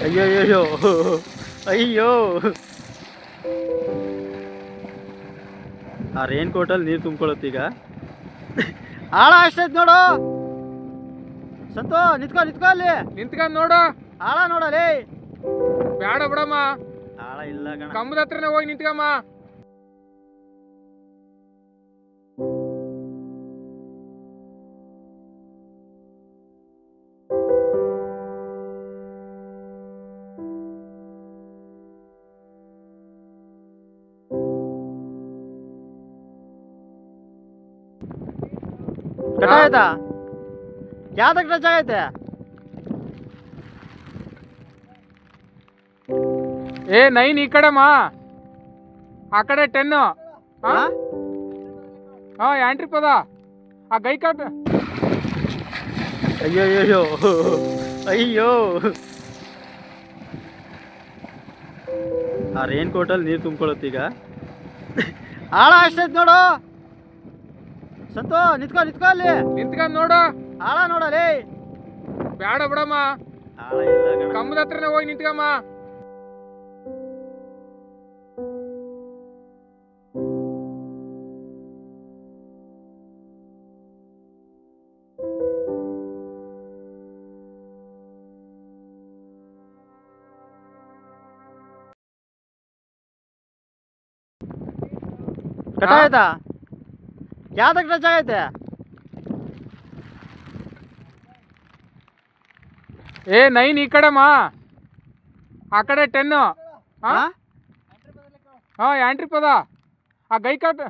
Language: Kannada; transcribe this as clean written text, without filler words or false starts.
ಅಯ್ಯೋ ಅಯ್ಯೋ ಅಯ್ಯೋ ಆ ರೇನ್ ಕೋಟಲ್ಲಿ ನೀರು ತುಂಬ್ಕೊಳ್ಳುತ್ತೆ ಈಗ. ಆಳ ಅಷ್ಟೈತ್ ನೋಡು ಸಂತು, ನಿಂತ್ಕೊ ಅಲ್ಲಿ ನಿಂತ್ಕೊಂಡ್ ನೋಡು. ಆಳ ನೋಡಲೇ. ಬೇಡ ಬಿಡಮ್ಮ, ಆಳ ಇಲ್ಲ ಕಣ. ಕಂಬದ ಹತ್ರನೇ ಹೋಗಿ ನಿಂತ್ಕಮ್ಮ. ಕಟ ಆಯ್ತಾ? ಯಾವ್ದಕ್ಕೆ ಟಚ್ ಆಗೈತೆ? ಏ 9 ಈ ಕಡೆಮ್ಮ, ಆ ಕಡೆ 10. ಹಾ ಯಾಂಟ್ರಿ ಪದ ಆ ಗೈ ಕಟ್. ಅಯ್ಯೋ ಅಯ್ಯೋ ಅಯ್ಯೋ ಆ ರೇನ್ ಕೋಟಲ್ಲಿ ನೀರು ತುಂಬ್ಕೊಳ್ಳುತ್ತೆ ಈಗ. ಆಳ ಅಷ್ಟೈತ್ ನೋಡು ಸಂತು, ನಿಂತ್ಕೊ ಅಲ್ಲಿ ನಿಂತ್ಕೊಂಡ್ ನೋಡು. ಆಳ ನೋಡಲೇ. ಬೇಡ ಬಿಡಮ್ಮ, ಆಳ ಇಲ್ಲ ಕಣ. ಕಂಬದ ಹತ್ರನೇ ಹೋಗಿ ನಿಂತ್ಕಮ್ಮ. ಕಟ ಆಯ್ತಾ? ಯಾವ್ದಕ್ಕೆ ಟಚ್ ಆಗೈತೆ? ಏ 9 ಈ ಕಡೆಮ್ಮ, ಆ ಕಡೆ 10. ಹಾ ಯಾಂಟ್ರಿ ಪದ ಆ ಗೈ ಕಟ್.